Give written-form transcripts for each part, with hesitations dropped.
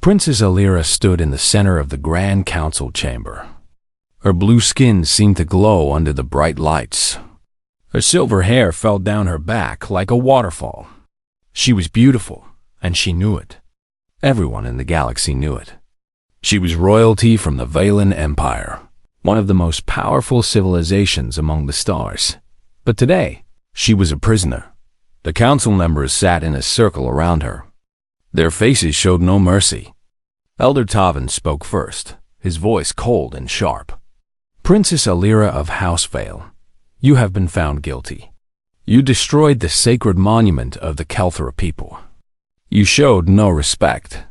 Princess Alira stood in the center of the Grand Council chamber. Her blue skin seemed to glow under the bright lights. Her silver hair fell down her back like a waterfall. She was beautiful, and she knew it. Everyone in the galaxy knew it. She was royalty from the Valen Empire, one of the most powerful civilizations among the stars. But today, she was a prisoner. The council members sat in a circle around her. Their faces showed no mercy. Elder Tavan spoke first, his voice cold and sharp. Princess Alira of House Vale, you have been found guilty. You destroyed the sacred monument of the Kelthra people. You showed no respect.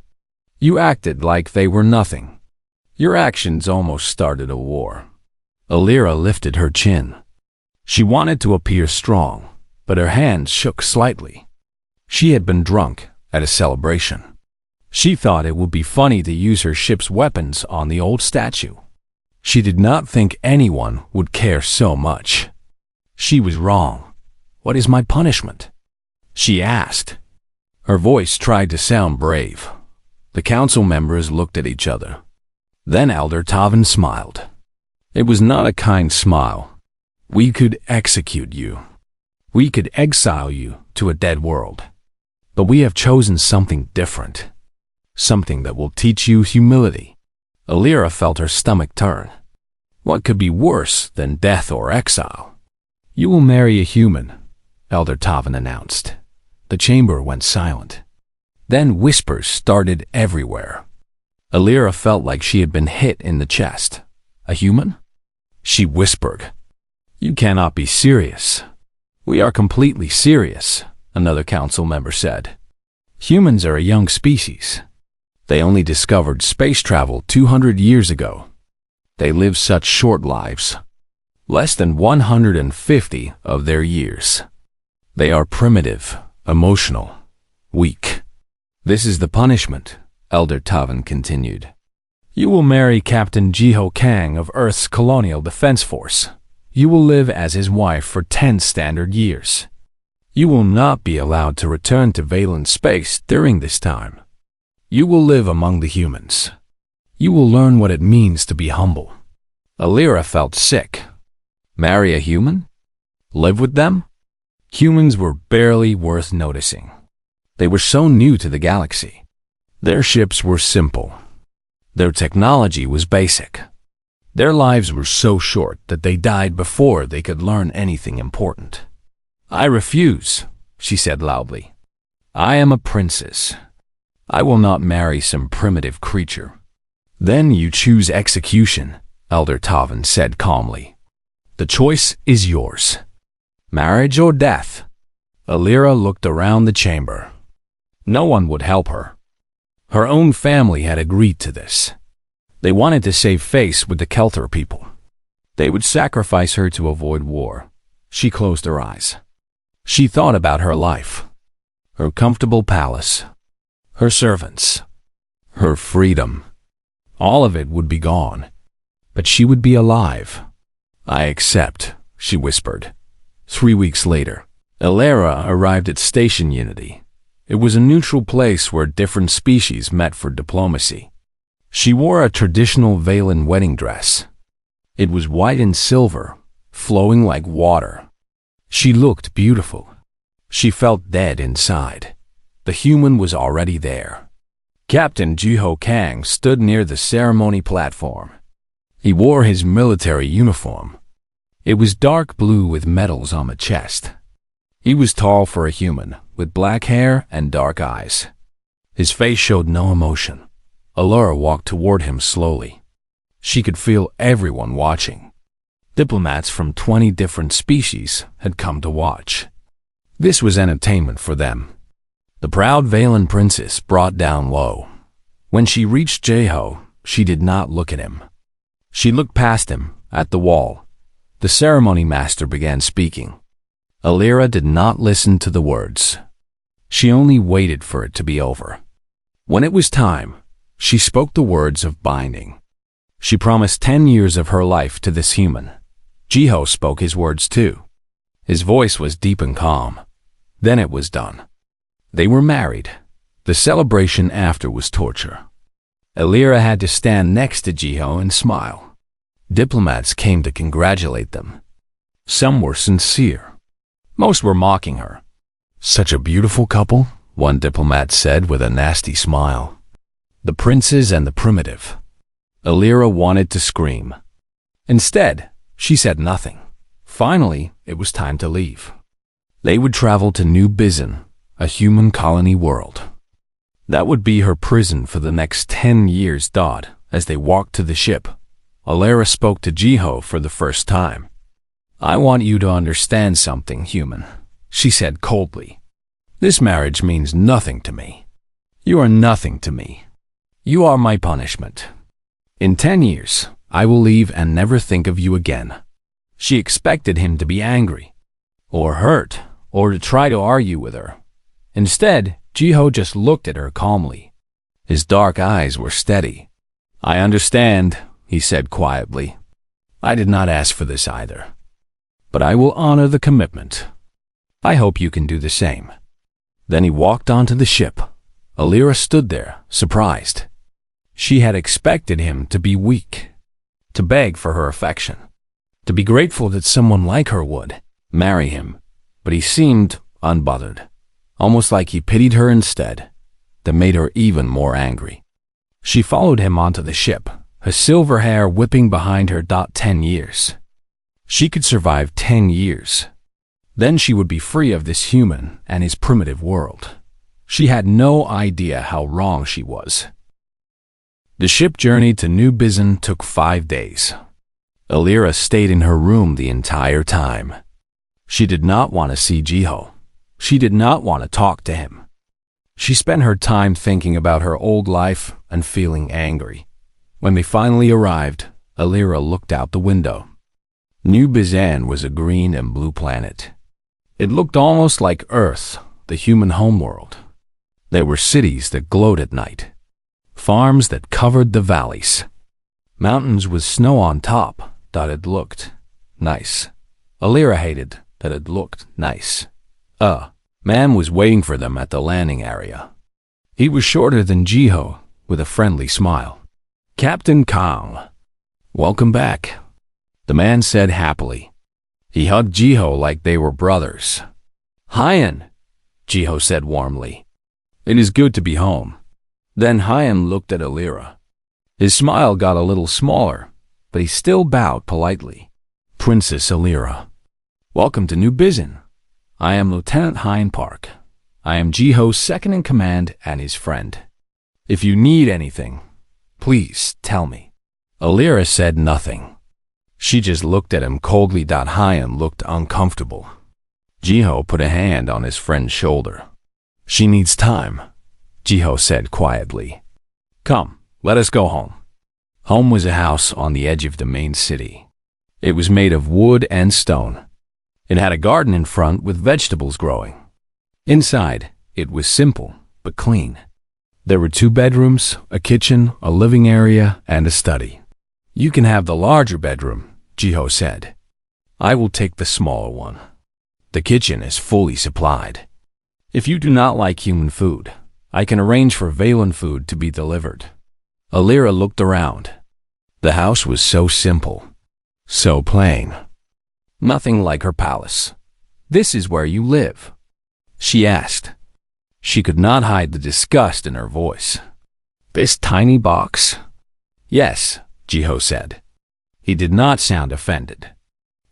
You acted like they were nothing. Your actions almost started a war. Alira lifted her chin. She wanted to appear strong, but her hands shook slightly. She had been drunk at a celebration. She thought it would be funny to use her ship's weapons on the old statue. She did not think anyone would care so much. She was wrong. What is my punishment? She asked. Her voice tried to sound brave. The council members looked at each other. Then Elder Tavan smiled. It was not a kind smile. We could execute you. We could exile you to a dead world. But we have chosen something different. Something that will teach you humility. Alira felt her stomach turn. What could be worse than death or exile? You will marry a human, Elder Tavan announced. The chamber went silent. Then whispers started everywhere. Alira felt like she had been hit in the chest. A human? She whispered. You cannot be serious. We are completely serious, another council member said. Humans are a young species. They only discovered space travel 200 years ago. They live such short lives. Less than 150 of their years. They are primitive, emotional, weak. This is the punishment, Elder Tavan continued. You will marry Captain Jiho Kang of Earth's Colonial Defense Force. You will live as his wife for 10 standard years. You will not be allowed to return to Valen space during this time. You will live among the humans. You will learn what it means to be humble. Alira felt sick. Marry a human? Live with them? Humans were barely worth noticing. They were so new to the galaxy. Their ships were simple. Their technology was basic. Their lives were so short that they died before they could learn anything important. I refuse, she said loudly. I am a princess. I will not marry some primitive creature. Then you choose execution, Elder Tavan said calmly. The choice is yours. Marriage or death? Alira looked around the chamber. No one would help her. Her own family had agreed to this. They wanted to save face with the Kelthra people. They would sacrifice her to avoid war. She closed her eyes. She thought about her life. Her comfortable palace. Her servants. Her freedom. All of it would be gone. But she would be alive. I accept, she whispered. 3 weeks later, Alira arrived at Station Unity. It was a neutral place where different species met for diplomacy. She wore a traditional Valen wedding dress. It was white and silver, flowing like water. She looked beautiful. She felt dead inside. The human was already there. Captain Jiho Kang stood near the ceremony platform. He wore his military uniform. It was dark blue with medals on the chest. He was tall for a human, with black hair and dark eyes. His face showed no emotion. Alira walked toward him slowly. She could feel everyone watching. Diplomats from 20 different species had come to watch. This was entertainment for them. The proud Valen princess brought down low. When she reached Jeho, she did not look at him. She looked past him, at the wall. The ceremony master began speaking. Alira did not listen to the words. She only waited for it to be over. When it was time, she spoke the words of binding. She promised 10 years of her life to this human. Jeho spoke his words too. His voice was deep and calm. Then it was done. They were married. The celebration after was torture. Alira had to stand next to Jiho and smile. Diplomats came to congratulate them. Some were sincere. Most were mocking her. "Such a beautiful couple," one diplomat said with a nasty smile. "The princes and the primitive." Alira wanted to scream. Instead, she said nothing. Finally, it was time to leave. They would travel to New Bizin, a human colony world. That would be her prison for the next 10 years. As they walked to the ship, Alira spoke to Jiho for the first time. "I want you to understand something, human," she said coldly. "This marriage means nothing to me. You are nothing to me. You are my punishment. In 10 years, I will leave and never think of you again." She expected him to be angry, or hurt, or to try to argue with her. Instead, Jiho just looked at her calmly. His dark eyes were steady. "I understand," he said quietly. "I did not ask for this either. But I will honor the commitment. I hope you can do the same." Then he walked onto the ship. Alira stood there, surprised. She had expected him to be weak, to beg for her affection, to be grateful that someone like her would marry him. But he seemed unbothered, almost like he pitied her instead. That made her even more angry. She followed him onto the ship, her silver hair whipping behind her. 10 years. She could survive 10 years. Then she would be free of this human and his primitive world. She had no idea how wrong she was. The ship journey to New Bizin took 5 days. Alira stayed in her room the entire time. She did not want to see Jiho. She did not want to talk to him. She spent her time thinking about her old life and feeling angry. When they finally arrived, Alira looked out the window. New Bizin was a green and blue planet. It looked almost like Earth, the human homeworld. There were cities that glowed at night, farms that covered the valleys, mountains with snow on top. It looked nice. Alira hated that it looked nice. Man was waiting for them at the landing area. He was shorter than Jiho, with a friendly smile. "Captain Kang, welcome back," the man said happily. He hugged Jiho like they were brothers. "Hyan," Jiho said warmly. "It is good to be home." Then Hyan looked at Alira. His smile got a little smaller, but he still bowed politely. "Princess Alira, welcome to New Bizin. I am Lieutenant Hyan Park. I am Jiho's second-in-command and his friend. If you need anything, please tell me." Alira said nothing. She just looked at him coldly. Hyan looked uncomfortable. Jiho put a hand on his friend's shoulder. "She needs time," Jiho said quietly. "Come, let us go home." Home was a house on the edge of the main city. It was made of wood and stone. It had a garden in front with vegetables growing. Inside, it was simple but clean. There were 2 bedrooms, a kitchen, a living area, and a study. "You can have the larger bedroom," Jiho said. "I will take the smaller one. The kitchen is fully supplied. If you do not like human food, I can arrange for Valen food to be delivered." Alira looked around. The house was so simple, so plain. Nothing like her palace. "This is where you live?" she asked. She could not hide the disgust in her voice. "This tiny box?" "Yes," Jiho said. He did not sound offended.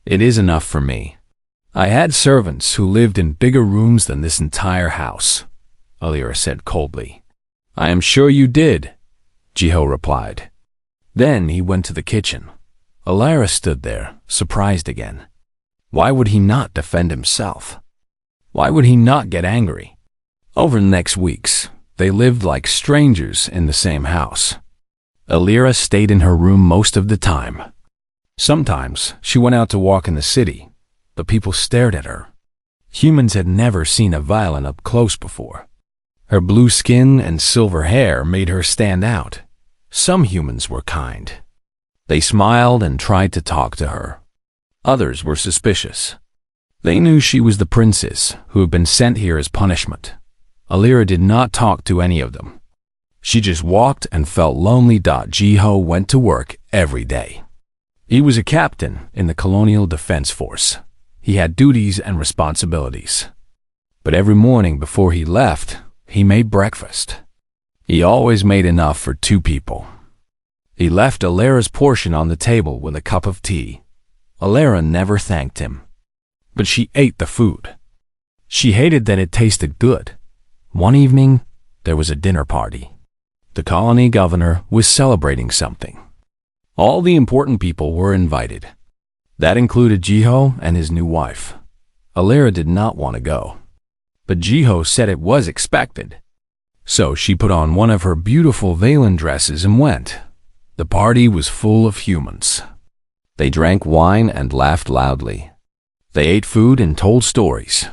"It is enough for me. I had servants who lived in bigger rooms than this entire house," Alira said coldly. "I am sure you did," Jiho replied. Then he went to the kitchen. Alira stood there, surprised again. Why would he not defend himself? Why would he not get angry? Over the next weeks, they lived like strangers in the same house. Alira stayed in her room most of the time. Sometimes she went out to walk in the city, but people stared at her. Humans had never seen a violin up close before. Her blue skin and silver hair made her stand out. Some humans were kind. They smiled and tried to talk to her. Others were suspicious. They knew she was the princess who had been sent here as punishment. Alira did not talk to any of them. She just walked and felt lonely. Jiho went to work every day. He was a captain in the Colonial Defense Force. He had duties and responsibilities. But every morning before he left, he made breakfast. He always made enough for 2 people. He left Alera's portion on the table with a cup of tea. Alera never thanked him, but she ate the food. She hated that it tasted good. One evening, there was a dinner party. The colony governor was celebrating something. All the important people were invited. That included Jiho and his new wife. Alera did not want to go, but Jiho said it was expected. So she put on one of her beautiful Valen dresses and went. The party was full of humans. They drank wine and laughed loudly. They ate food and told stories.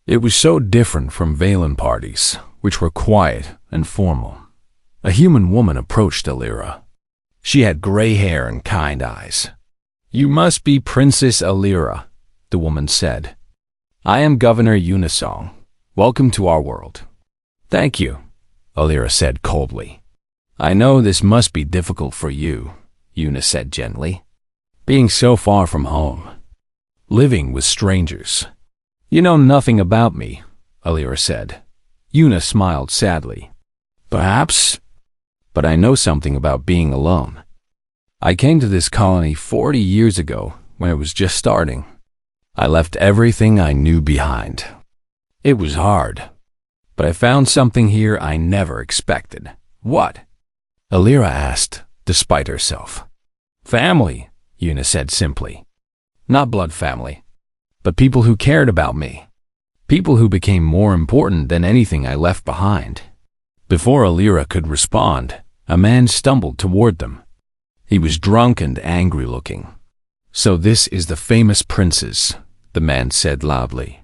It was so different from Valen parties, which were quiet and formal. A human woman approached Alera. She had gray hair and kind eyes. "You must be Princess Alera," the woman said. "I am Governor Unisong. Welcome to our world." "Thank you," Alera said coldly. "I know this must be difficult for you," Una said gently. "Being so far from home. Living with strangers." "You know nothing about me," Alera said. Una smiled sadly. "Perhaps, but I know something about being alone. I came to this colony 40 years ago when it was just starting. I left everything I knew behind. It was hard, but I found something here I never expected." "What?" Alera asked, despite herself. "Family," Una said simply. "Not blood family, but people who cared about me. People who became more important than anything I left behind." Before Alera could respond, a man stumbled toward them. He was drunk and angry looking. "So this is the famous princess," the man said loudly.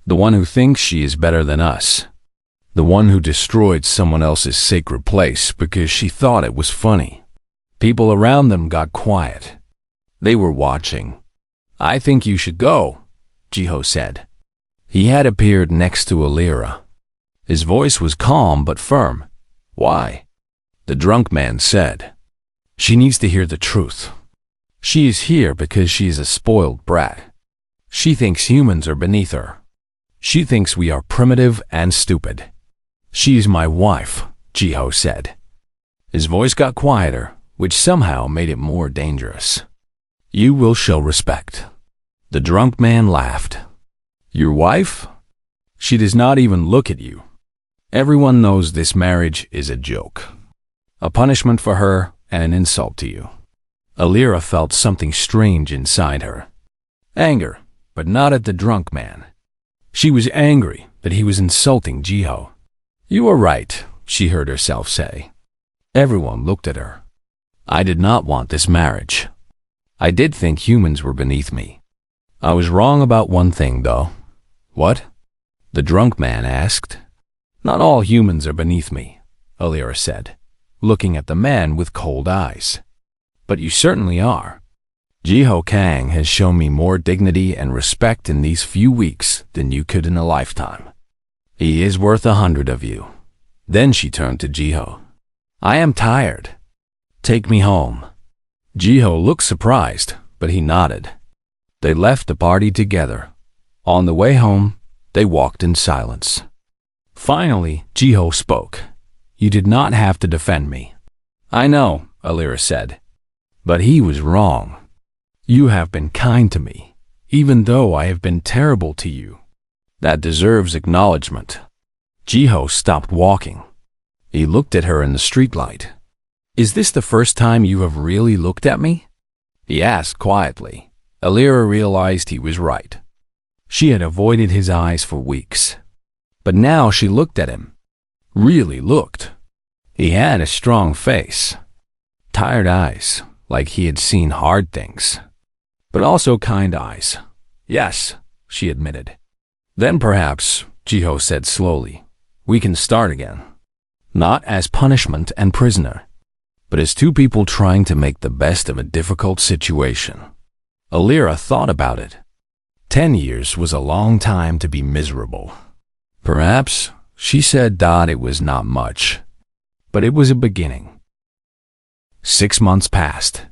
"The one who thinks she is better than us. The one who destroyed someone else's sacred place because she thought it was funny." People around them got quiet. They were watching. "I think you should go," Jiho said. He had appeared next to Alera. His voice was calm but firm. "Why?" The drunk man said. "She needs to hear the truth. She is here because she is a spoiled brat. She thinks humans are beneath her. She thinks we are primitive and stupid." "She is my wife," Jiho said. His voice got quieter, which somehow made it more dangerous. "You will show respect." The drunk man laughed. "Your wife? She does not even look at you. Everyone knows this marriage is a joke. A punishment for her and an insult to you." Alera felt something strange inside her. Anger, but not at the drunk man. She was angry that he was insulting Jiho. "You are right," she heard herself say. Everyone looked at her. "I did not want this marriage. I did think humans were beneath me. I was wrong about one thing, though." "What?" the drunk man asked. "Not all humans are beneath me," Alera said, looking at the man with cold eyes. "But you certainly are. Jiho Kang has shown me more dignity and respect in these few weeks than you could in a lifetime. He is worth 100 of you." Then she turned to Jiho. "I am tired. Take me home." Jiho looked surprised, but he nodded. They left the party together. On the way home, they walked in silence. Finally, Jiho spoke. "You did not have to defend me." "I know," Alera said. "But he was wrong. You have been kind to me, even though I have been terrible to you. That deserves acknowledgement." Jiho stopped walking. He looked at her in the streetlight. "Is this the first time you have really looked at me?" he asked quietly. Alera realized he was right. She had avoided his eyes for weeks. But now she looked at him. Really looked. He had a strong face. Tired eyes, like he had seen hard things. But also kind eyes. "Yes," she admitted. "Then perhaps," Jiho said slowly, "we can start again. Not as punishment and prisoner, but as 2 people trying to make the best of a difficult situation." Alera thought about it. 10 years was a long time to be miserable. "Perhaps," she said, "it was not much. but it was a beginning. 6 months passed.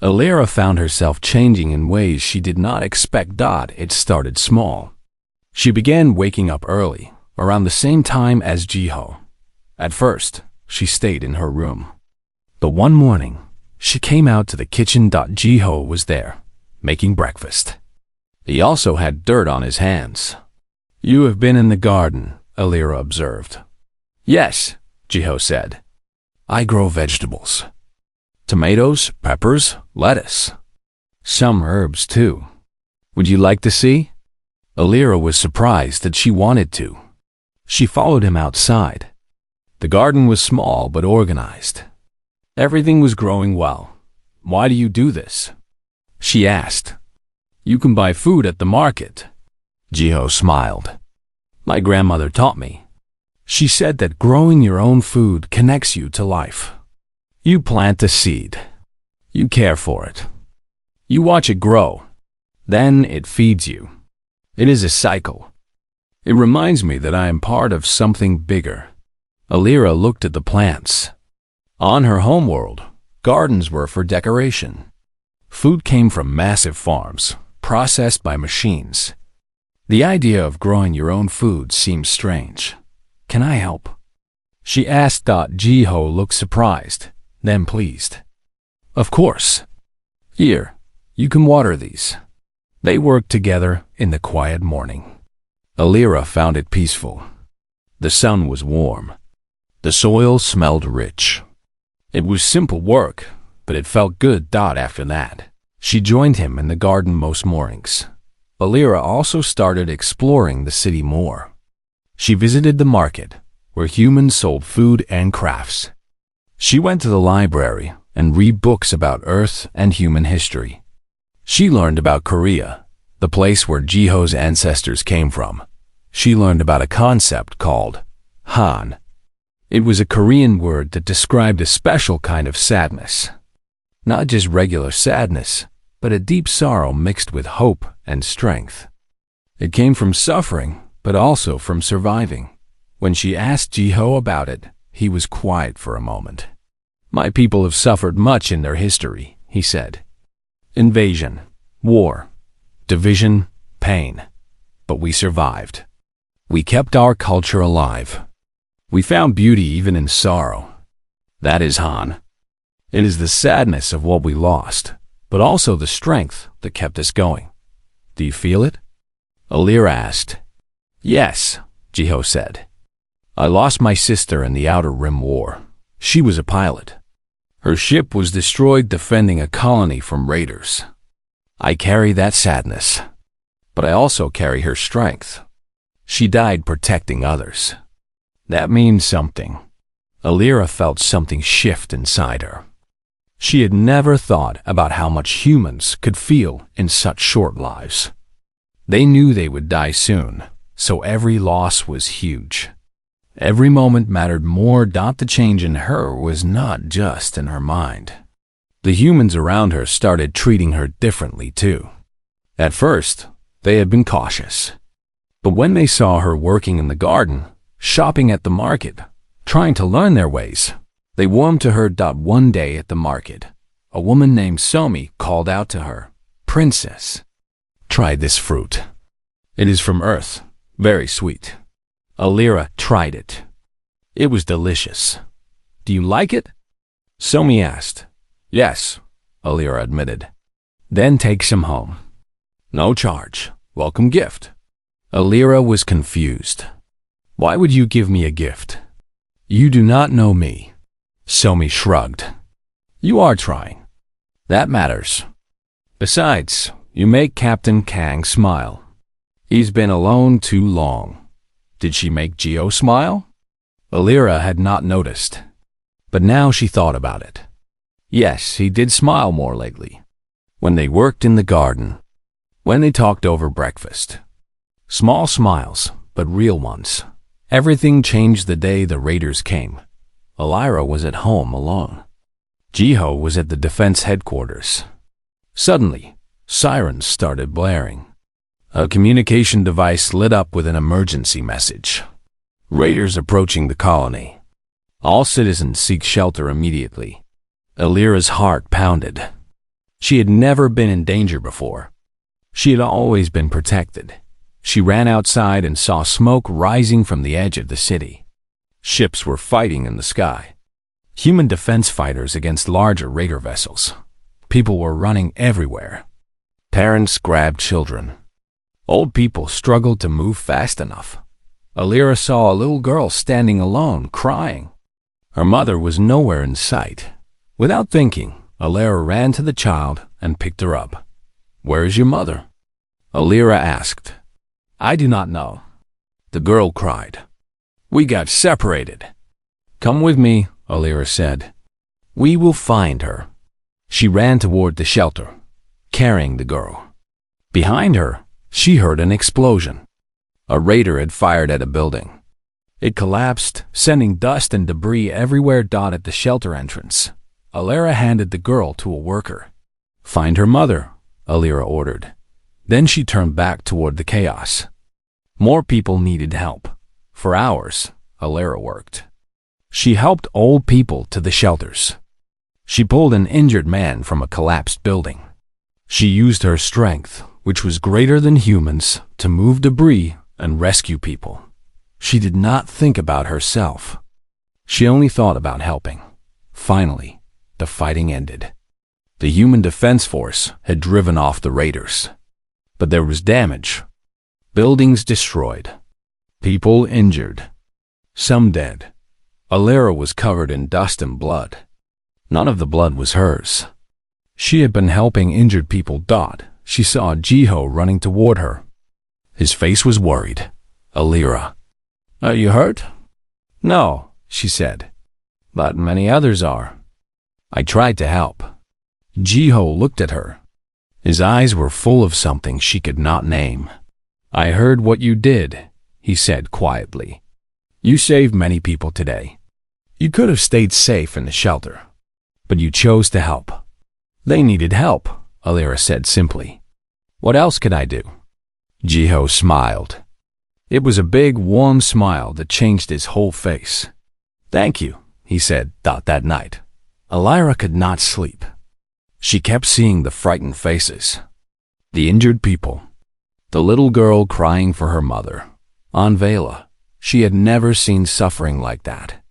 Alira found herself changing in ways she did not expect. It started small. She began waking up early, around the same time as Jiho. At first, she stayed in her room. But one morning, she came out to the kitchen. Jiho was there, making breakfast. He also had dirt on his hands. "You have been in the garden," Alira observed. "Yes," Jiho said. "I grow vegetables. Tomatoes, peppers, lettuce. Some herbs, too. Would you like to see?" Alira was surprised that she wanted to. She followed him outside. The garden was small but organized. Everything was growing well. "Why do you do this?" she asked. "You can buy food at the market." Jiho smiled. "My grandmother taught me. She said that growing your own food connects you to life. You plant a seed. You care for it. You watch it grow. Then it feeds you. It is a cycle. It reminds me that I am part of something bigger." Alira looked at the plants. On her homeworld, gardens were for decoration. Food came from massive farms, processed by machines. The idea of growing your own food seemed strange. "Can I help?" she asked. Jiho looked surprised, then pleased. "Of course. Here, you can water these." They worked together in the quiet morning. Alira found it peaceful. The sun was warm. The soil smelled rich. It was simple work, but it felt good. After that, she joined him in the garden most mornings. Alira also started exploring the city more. She visited the market, where humans sold food and crafts. She went to the library and read books about Earth and human history. She learned about Korea, the place where Jiho's ancestors came from. She learned about a concept called Han. It was a Korean word that described a special kind of sadness. Not just regular sadness, but a deep sorrow mixed with hope and strength. It came from suffering, but also from surviving. When she asked Jiho about it, he was quiet for a moment. "My people have suffered much in their history," he said. "Invasion, war, division, pain. But we survived. We kept our culture alive. We found beauty even in sorrow. That is Han. It is the sadness of what we lost, but also the strength that kept us going. Do you feel it?" Alira asked. "Yes," Jiho said. "I lost my sister in the Outer Rim War. She was a pilot. Her ship was destroyed defending a colony from raiders. I carry that sadness, but I also carry her strength. She died protecting others. That means something." Alira felt something shift inside her. She had never thought about how much humans could feel in such short lives. They knew they would die soon, so every loss was huge. Every moment mattered more. The change in her was not just in her mind. The humans around her started treating her differently too. At first, they had been cautious. But when they saw her working in the garden, shopping at the market, trying to learn their ways, they warmed to her. One day at the market, a woman named Somi called out to her, "Princess, try this fruit. It is from Earth, very sweet." Alira tried it. It was delicious. "Do you like it?" Somi asked. "Yes," Alira admitted. "Then take some home. No charge. Welcome gift." Alira was confused. "Why would you give me a gift? You do not know me." Somi shrugged. "You are trying. That matters. Besides, you make Captain Kang smile. He's been alone too long." Did she make Jiho smile? Alira had not noticed, but now she thought about it. Yes, he did smile more lately. When they worked in the garden, when they talked over breakfast. Small smiles, but real ones. Everything changed the day the raiders came. Alira was at home alone. Jiho was at the defense headquarters. Suddenly, sirens started blaring. A communication device lit up with an emergency message. Raiders approaching the colony. All citizens seek shelter immediately. Alira's heart pounded. She had never been in danger before. She had always been protected. She ran outside and saw smoke rising from the edge of the city. Ships were fighting in the sky. Human defense fighters against larger raider vessels. People were running everywhere. Parents grabbed children. Old people struggled to move fast enough. Alira saw a little girl standing alone, crying. Her mother was nowhere in sight. Without thinking, Alira ran to the child and picked her up. "Where is your mother?" Alira asked. "I do not know." The girl cried. "We got separated." "Come with me," Alira said. "We will find her." She ran toward the shelter, carrying the girl. Behind her, she heard an explosion. A raider had fired at a building. It collapsed, sending dust and debris everywhere. At the shelter entrance, Alira handed the girl to a worker. "Find her mother," Alira ordered. Then she turned back toward the chaos. More people needed help. For hours, Alira worked. She helped old people to the shelters. She pulled an injured man from a collapsed building. She used her strength, which was greater than humans, to move debris and rescue people. She did not think about herself. She only thought about helping. Finally, the fighting ended. The human defense force had driven off the raiders. But there was damage. Buildings destroyed. People injured. Some dead. Alira was covered in dust and blood. None of the blood was hers. She had been helping injured people. She saw Jiho running toward her. His face was worried. "Alira, are you hurt?" "No," she said, "but many others are." "I tried to help." Jiho looked at her. His eyes were full of something she could not name. "I heard what you did," he said quietly. "You saved many people today. You could have stayed safe in the shelter, but you chose to help." "They needed help," Alira said simply. "What else could I do?" Jiho smiled. It was a big, warm smile that changed his whole face. "Thank you," he said. That night, Alira could not sleep. She kept seeing the frightened faces, the injured people, the little girl crying for her mother. On Vela, she had never seen suffering like that.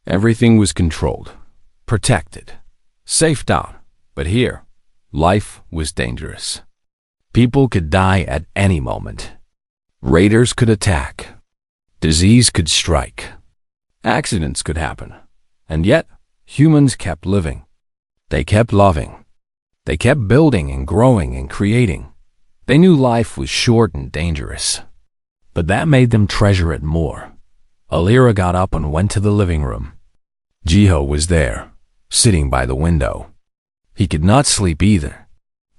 Everything was controlled, protected, safe. But here, life was dangerous. People could die at any moment. Raiders could attack. Disease could strike. Accidents could happen. And yet, humans kept living. They kept loving. They kept building and growing and creating. They knew life was short and dangerous. But that made them treasure it more. Alira got up and went to the living room. Jiho was there, sitting by the window. He could not sleep either.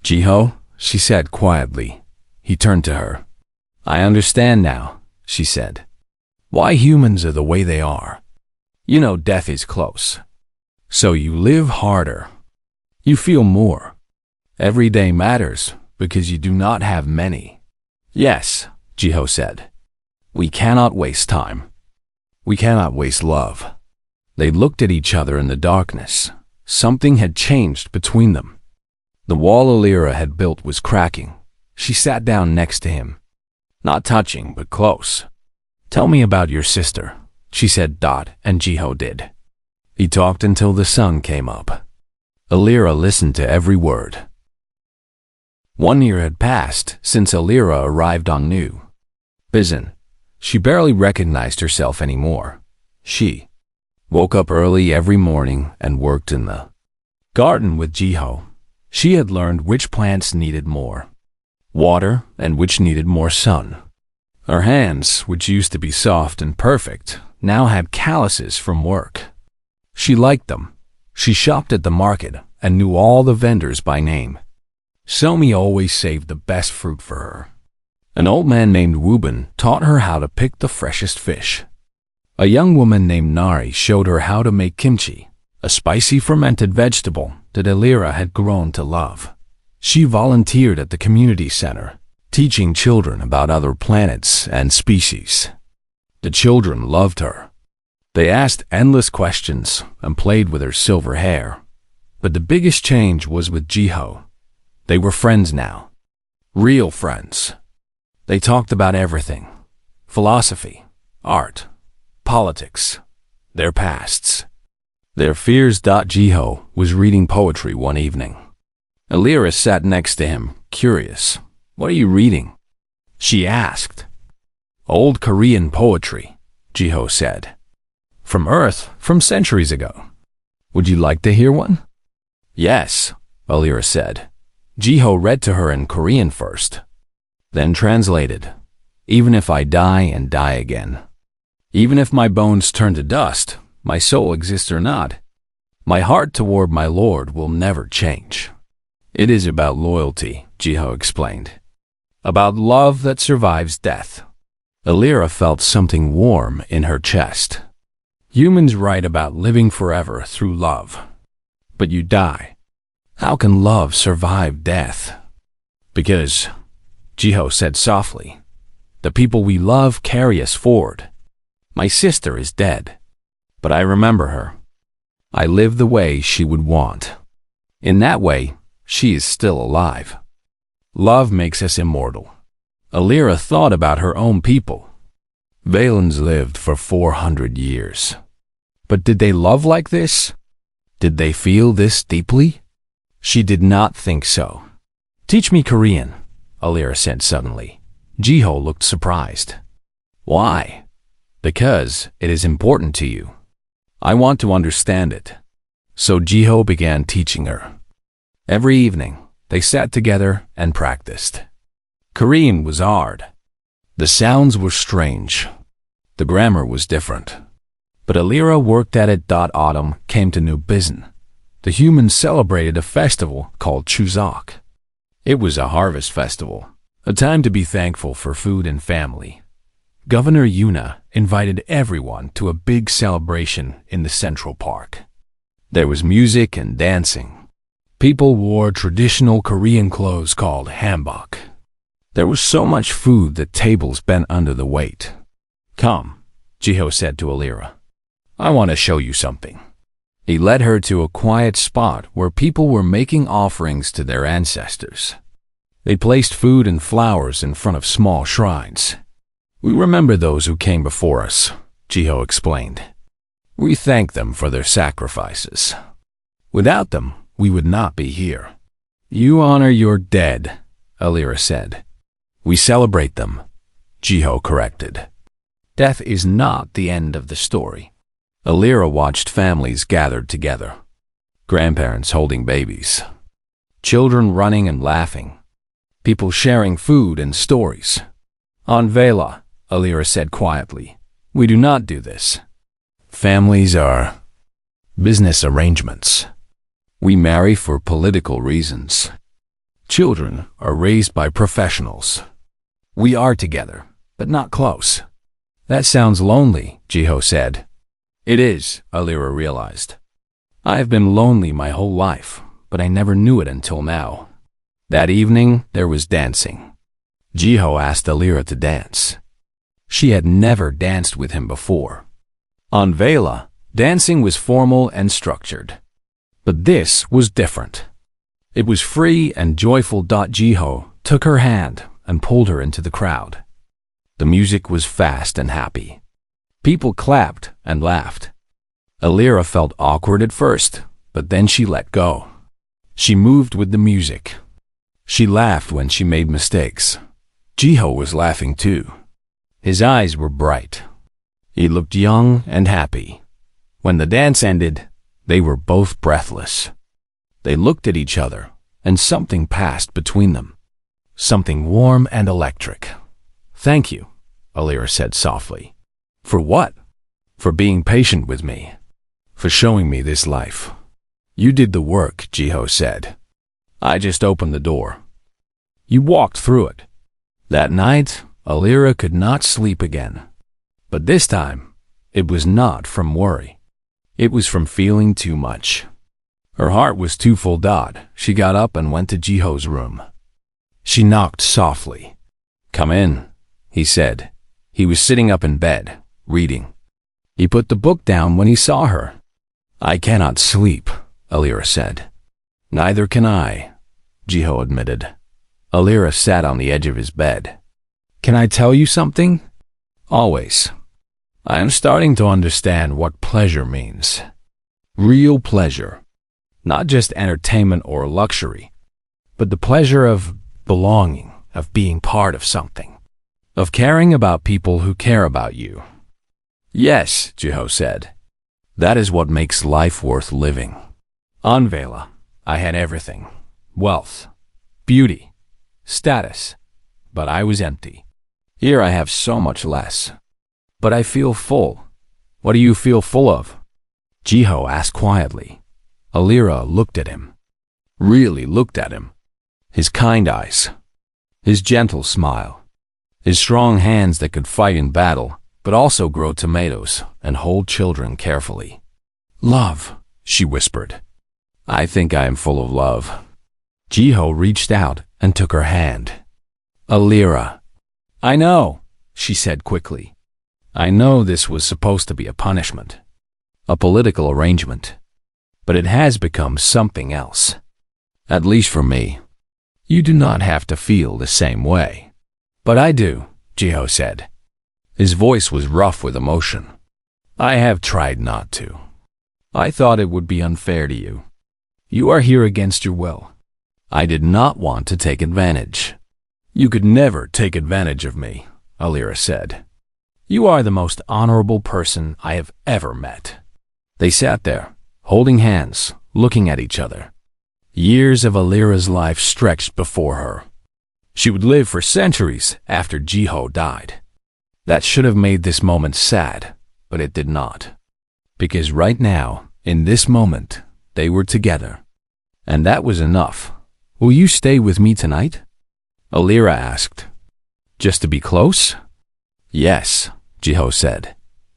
"Jiho," she said quietly. He turned to her. "I understand now," she said, "why humans are the way they are. You know death is close. So you live harder. You feel more. Every day matters because you do not have many." "Yes," Jiho said. "We cannot waste time. We cannot waste love." They looked at each other in the darkness. Something had changed between them. The wall Alira had built was cracking. She sat down next to him. Not touching, but close. "Tell me about your sister," she said. And Jiho did. He talked until the sun came up. Alira listened to every word. 1 year had passed since Alira arrived on New Bizin. She barely recognized herself anymore. She woke up early every morning and worked in the garden with Jiho. She had learned which plants needed more water and which needed more sun. Her hands, which used to be soft and perfect, now had calluses from work. She liked them. She shopped at the market and knew all the vendors by name. Somi always saved the best fruit for her. An old man named Wubin taught her how to pick the freshest fish. A young woman named Nari showed her how to make kimchi, a spicy fermented vegetable that Alira had grown to love. She volunteered at the community center, teaching children about other planets and species. The children loved her. They asked endless questions and played with her silver hair. But the biggest change was with Jiho. They were friends now. Real friends. They talked about everything. Philosophy, art, politics, their pasts, their fears. Jiho was reading poetry one evening. Alira sat next to him, curious. "What are you reading?" she asked. "Old Korean poetry," Jiho said. "From Earth, from centuries ago. Would you like to hear one?" "Yes," Alira said. Jiho read to her in Korean first, then translated. "Even if I die and die again, even if my bones turn to dust, my soul exists or not, my heart toward my Lord will never change. It is about loyalty," Jiho explained. "About love that survives death." Alira felt something warm in her chest. Humans write about living forever through love. But you die. How can love survive death? "Because," Jiho said softly, "the people we love carry us forward. My sister is dead, but I remember her. I live the way she would want. In that way, she is still alive. Love makes us immortal." Alira thought about her own people. Valens lived for 400 years. But did they love like this? Did they feel this deeply? She did not think so. "Teach me Korean," Alira said suddenly. Jiho looked surprised. "Why?" "Because it is important to you. I want to understand it." So Jiho began teaching her. Every evening, they sat together and practiced. Korean was hard. The sounds were strange. The grammar was different. But Alira worked at it. Autumn came to New Bizen. The humans celebrated a festival called Chuseok. It was a harvest festival, a time to be thankful for food and family. Governor Yuna invited everyone to a big celebration in the Central Park. There was music and dancing. People wore traditional Korean clothes called hanbok. There was so much food that tables bent under the weight. "Come," Jiho said to Alira. "I want to show you something." He led her to a quiet spot where people were making offerings to their ancestors. They placed food and flowers in front of small shrines. "We remember those who came before us," Jiho explained. "We thank them for their sacrifices. Without them, we would not be here." "You honor your dead," Alira said. "We celebrate them," Jiho corrected. Death is not the end of the story. Alira watched families gathered together. Grandparents holding babies. Children running and laughing. People sharing food and stories. "On Vela," Alira said quietly, "we do not do this. Families are business arrangements. We marry for political reasons. Children are raised by professionals. We are together, but not close." "That sounds lonely," Jiho said. "It is," Alira realized. "I have been lonely my whole life, but I never knew it until now." That evening, there was dancing. Jiho asked Alira to dance. She had never danced with him before. On Vela, dancing was formal and structured. But this was different. It was free and joyful. Jiho took her hand and pulled her into the crowd. The music was fast and happy. People clapped and laughed. Alira felt awkward at first, but then she let go. She moved with the music. She laughed when she made mistakes. Jiho was laughing too. His eyes were bright. He looked young and happy. When the dance ended, they were both breathless. They looked at each other, and something passed between them. Something warm and electric. "Thank you," Alira said softly. "For what?" "For being patient with me. For showing me this life." "You did the work," Jiho said. "I just opened the door. You walked through it." That night, Alira could not sleep again. But this time, it was not from worry. It was from feeling too much. Her heart was too full. She got up and went to Jiho's room. She knocked softly. "Come in," he said. He was sitting up in bed, reading. He put the book down when he saw her. "I cannot sleep," Alira said. "Neither can I," Jiho admitted. Alira sat on the edge of his bed. "Can I tell you something?" "Always. I am starting to understand what pleasure means. Real pleasure. Not just entertainment or luxury, but the pleasure of belonging, of being part of something, of caring about people who care about you." "Yes," Jiho said. "That is what makes life worth living. On Vela, I had everything. Wealth, beauty, status, but I was empty. Here I have so much less. But I feel full." "What do you feel full of?" Jiho asked quietly. Alira looked at him. Really looked at him. His kind eyes. His gentle smile. His strong hands that could fight in battle, but also grow tomatoes and hold children carefully. "Love," she whispered. "I think I am full of love." Jiho reached out and took her hand. "Alira." "I know," she said quickly. "I know this was supposed to be a punishment, a political arrangement, but it has become something else. At least for me. You do not have to feel the same way." "But I do," Jiho said. His voice was rough with emotion. "I have tried not to. I thought it would be unfair to you. You are here against your will. I did not want to take advantage." "You could never take advantage of me," Alira said. "You are the most honorable person I have ever met." They sat there, holding hands, looking at each other. Years of Alira's life stretched before her. She would live for centuries after Jiho died. That should have made this moment sad, but it did not. Because right now, in this moment, they were together. And that was enough. "Will you stay with me tonight?" Alira asked. "Just to be close?" "Yes," Jiho said.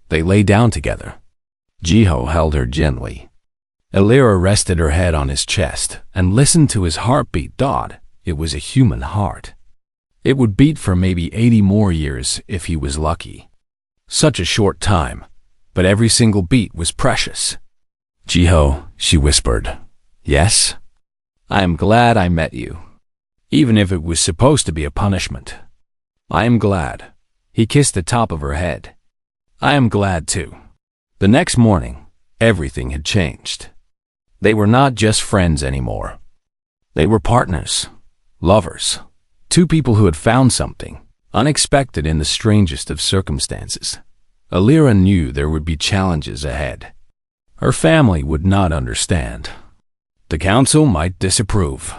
They lay down together. Jiho held her gently. Alira rested her head on his chest and listened to his heartbeat. It was a human heart. It would beat for maybe 80 more years if he was lucky. Such a short time, but every single beat was precious. "Jiho," she whispered. "Yes? I am glad I met you, even if it was supposed to be a punishment. I am glad." He kissed the top of her head. "I am glad too." The next morning, everything had changed. They were not just friends anymore. They were partners, lovers, two people who had found something unexpected in the strangest of circumstances. Alira knew there would be challenges ahead. Her family would not understand. The council might disapprove.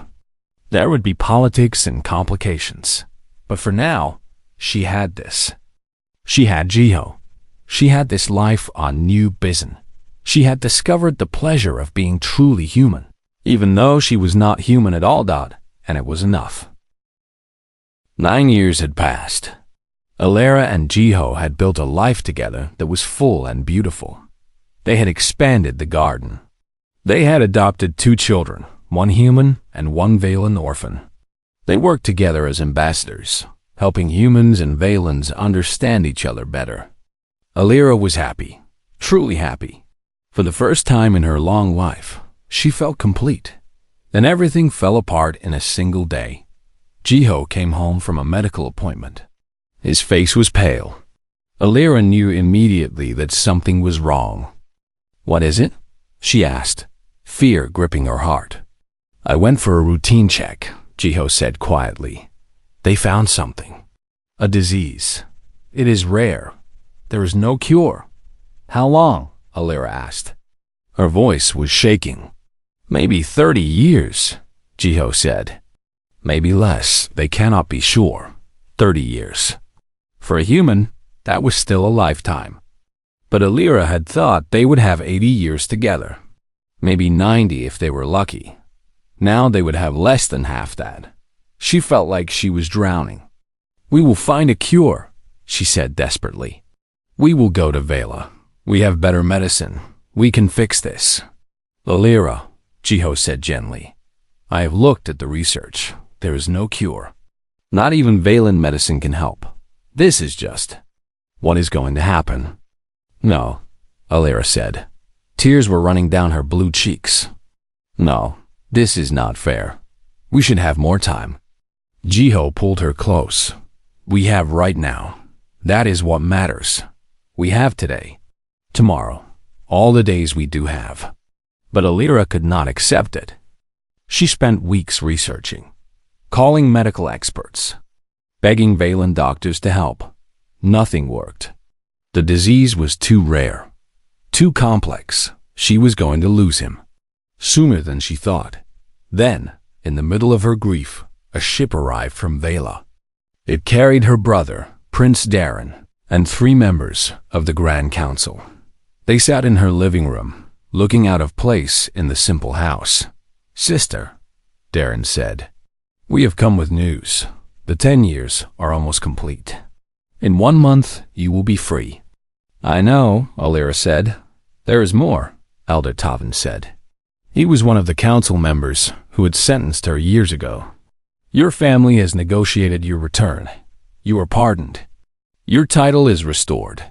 There would be politics and complications. But for now, she had this. She had Jiho. She had this life on New Bizen. She had discovered the pleasure of being truly human, even though she was not human at all, and it was enough. 9 years had passed. Alira and Jiho had built a life together that was full and beautiful. They had expanded the garden. They had adopted 2 children, one human and one Valen orphan. They worked together as ambassadors, helping humans and Valens understand each other better. Alira was happy, truly happy. For the first time in her long life, she felt complete. Then everything fell apart in a single day. Jiho came home from a medical appointment. His face was pale. Alira knew immediately that something was wrong. "What is it?" she asked, fear gripping her heart. "I went for a routine check," Jiho said quietly. "They found something. A disease. It is rare. There is no cure." "How long?" Alira asked. Her voice was shaking. "Maybe 30 years, Jiho said. "Maybe less. They cannot be sure. 30 years. For a human, that was still a lifetime. But Alira had thought they would have 80 years together. Maybe 90 if they were lucky. Now they would have less than half that. She felt like she was drowning. "We will find a cure," she said desperately. "We will go to Vela. We have better medicine. We can fix this." "Alira," Jiho said gently, "I have looked at the research. There is no cure. Not even Valen medicine can help. This is just what is going to happen." "No," Alira said. Tears were running down her blue cheeks. No, this is not fair. We should have more time. Jiho pulled her close. We have right now. That is what matters. We have today. Tomorrow. All the days we do have. But Alira could not accept it. She spent weeks researching, calling medical experts, begging Valen doctors to help. Nothing worked. The disease was too rare, too complex. She was going to lose him sooner than she thought. Then, in the middle of her grief, a ship arrived from Vela. It carried her brother, Prince Darren, and 3 members of the Grand Council. They sat in her living room, looking out of place in the simple house. Sister, Darren said, we have come with news. The 10 years are almost complete. In 1 month, you will be free. I know, Alira said. There is more, Elder Tavin said. He was one of the council members who had sentenced her years ago. Your family has negotiated your return. You are pardoned. Your title is restored.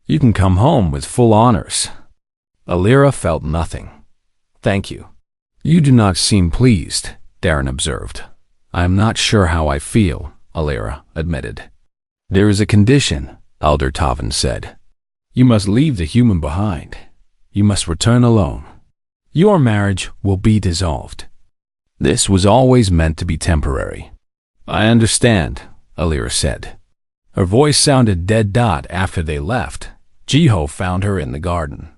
You can come home with full honors. Alira felt nothing. Thank you. You do not seem pleased, Darren observed. I am not sure how I feel, Alira admitted. There is a condition, Elder Tavin said. You must leave the human behind. You must return alone. Your marriage will be dissolved. This was always meant to be temporary. I understand, Alira said. Her voice sounded dead after they left. Jiho found her in the garden.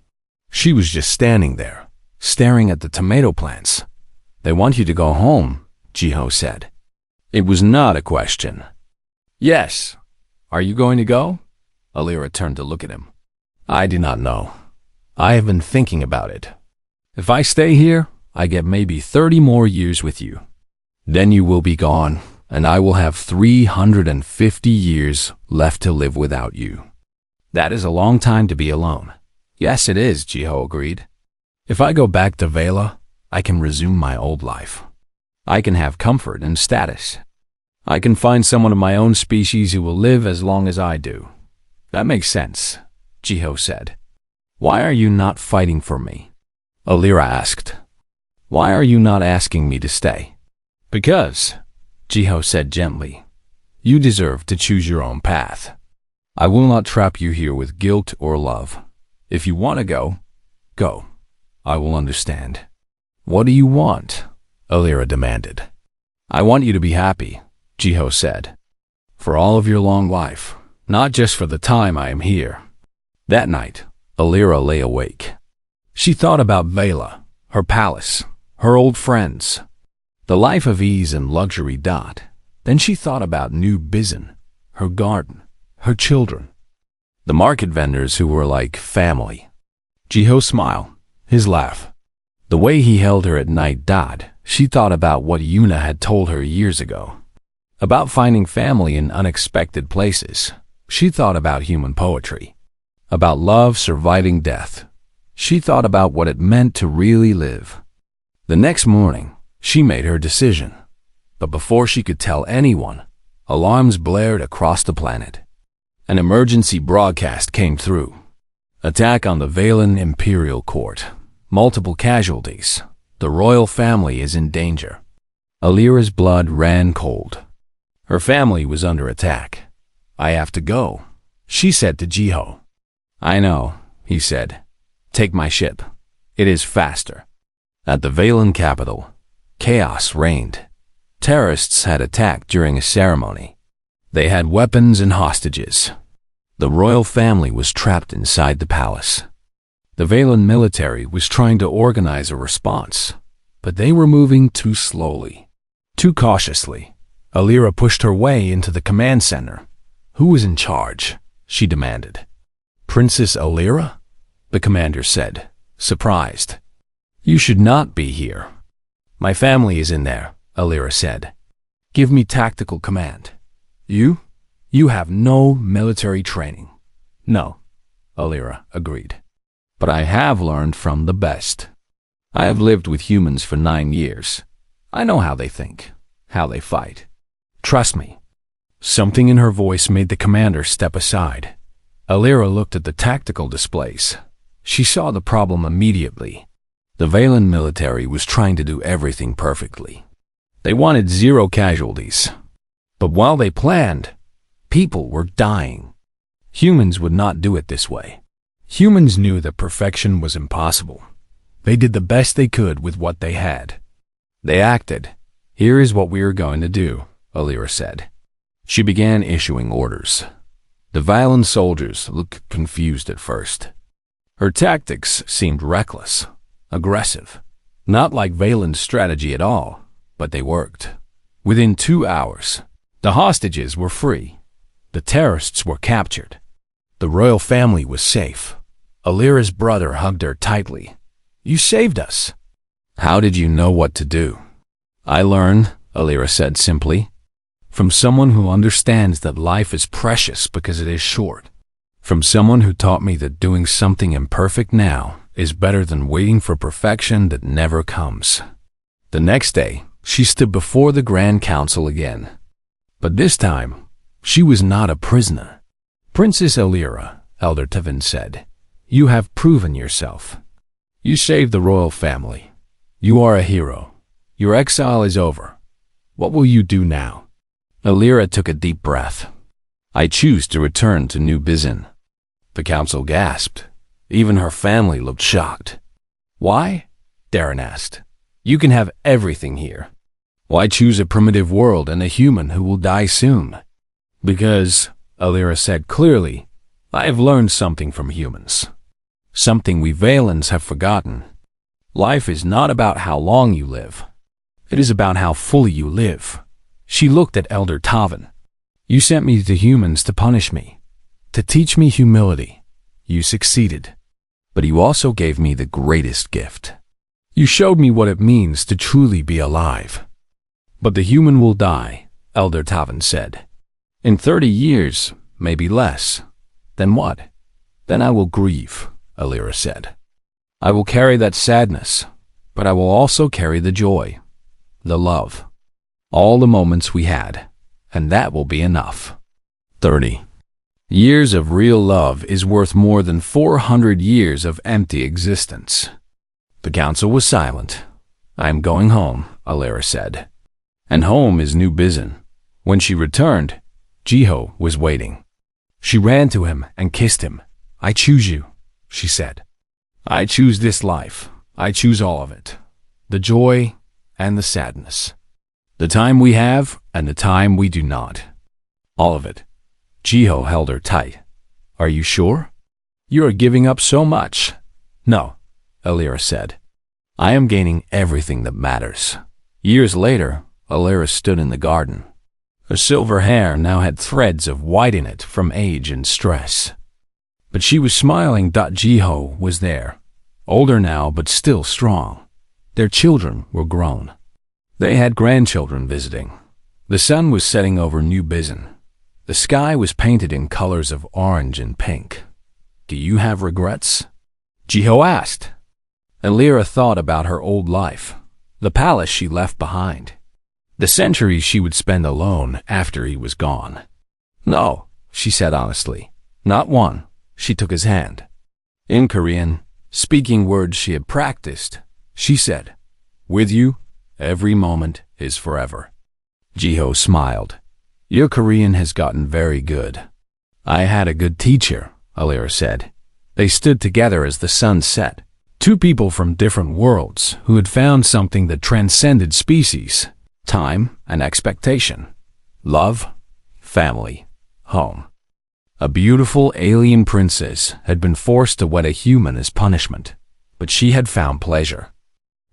She was just standing there, staring at the tomato plants. They want you to go home, Jiho said. It was not a question. Yes. Are you going to go? Alira turned to look at him. I do not know. I have been thinking about it. If I stay here, I get maybe 30 more years with you. Then you will be gone, and I will have 350 years left to live without you. That is a long time to be alone. Yes, it is, Jiho agreed. If I go back to Vela, I can resume my old life. I can have comfort and status. I can find someone of my own species who will live as long as I do. That makes sense, Jiho said. Why are you not fighting for me? Alira asked. Why are you not asking me to stay? Because, Jiho said gently, you deserve to choose your own path. I will not trap you here with guilt or love. If you want to go, go. I will understand. What do you want? Alira demanded. I want you to be happy, Jiho said. For all of your long life, not just for the time I am here. That night, Alira lay awake. She thought about Vela, her palace, her old friends, the life of ease and luxury. Then she thought about New Bizin, her garden, her children, the market vendors who were like family. Jiho smiled, his laugh. The way he held her at night. She thought about what Yuna had told her years ago, about finding family in unexpected places. She thought about human poetry, about love surviving death. She thought about what it meant to really live. The next morning, she made her decision. But before she could tell anyone, alarms blared across the planet. An emergency broadcast came through. Attack on the Valen Imperial Court. Multiple casualties. The royal family is in danger. Alira's blood ran cold. Her family was under attack. I have to go, she said to Jiho. I know, he said. Take my ship. It is faster. At the Valen capital, chaos reigned. Terrorists had attacked during a ceremony. They had weapons and hostages. The royal family was trapped inside the palace. The Valen military was trying to organize a response, but they were moving too slowly, too cautiously. Alira pushed her way into the command center. Who was in charge? She demanded. Princess Alira? The commander said, surprised. You should not be here. My family is in there, Alira said. Give me tactical command. You? You have no military training. No, Alira agreed. But I have learned from the best. I have lived with humans for 9 years. I know how they think, how they fight. Trust me. Something in her voice made the commander step aside. Alira looked at the tactical displays. She saw the problem immediately. The Valen military was trying to do everything perfectly. They wanted 0 casualties. But while they planned, people were dying. Humans would not do it this way. Humans knew that perfection was impossible. They did the best they could with what they had. They acted. Here is what we are going to do, Alira said. She began issuing orders. The Valen soldiers looked confused at first. Her tactics seemed reckless, aggressive, not like Valen's strategy at all, but they worked. Within 2 hours, the hostages were free. The terrorists were captured. The royal family was safe. Alira's brother hugged her tightly. You saved us. How did you know what to do? I learned, Alira said simply, from someone who understands that life is precious because it is short. From someone who taught me that doing something imperfect now is better than waiting for perfection that never comes. The next day, she stood before the Grand Council again. But this time, she was not a prisoner. Princess Alira, Elder Tevin said, you have proven yourself. You saved the royal family. You are a hero. Your exile is over. What will you do now? Alira took a deep breath. I choose to return to New Bizin. The council gasped. Even her family looked shocked. Why? Darren asked. You can have everything here. Why choose a primitive world and a human who will die soon? Because, Alira said clearly, I have learned something from humans. Something we Valens have forgotten. Life is not about how long you live. It is about how fully you live. She looked at Elder Tavin. You sent me to humans to punish me, to teach me humility. You succeeded. But you also gave me the greatest gift. You showed me what it means to truly be alive. But the human will die, Elder Tavin said. In 30 years, maybe less. Then what? Then I will grieve, Alira said. I will carry that sadness, but I will also carry the joy, the love, all the moments we had, and that will be enough. 30 years of real love is worth more than 400 years of empty existence. The council was silent. I am going home, Alira said. And home is New Bizin. When she returned, Jiho was waiting. She ran to him and kissed him. I choose you, she said. I choose this life. I choose all of it. The joy and the sadness. The time we have and the time we do not. All of it. Jiho held her tight. Are you sure? You are giving up so much. No, Alira said. I am gaining everything that matters. Years later, Alira stood in the garden. Her silver hair now had threads of white in it from age and stress. But she was smiling. Jiho was there, older now but still strong. Their children were grown. They had grandchildren visiting. The sun was setting over New Bizin. The sky was painted in colors of orange and pink. Do you have regrets? Jiho asked. Alira thought about her old life, the palace she left behind, the centuries she would spend alone after he was gone. No, she said honestly. Not one. She took his hand. In Korean, speaking words she had practiced, she said, with you, every moment is forever. Jiho smiled. Your Korean has gotten very good. I had a good teacher, Alira said. They stood together as the sun set. Two people from different worlds who had found something that transcended species, time and expectation. Love, family, home. A beautiful alien princess had been forced to wed a human as punishment, but she had found pleasure.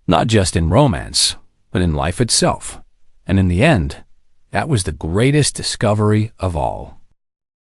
Not just in romance, but in life itself. And in the end, that was the greatest discovery of all.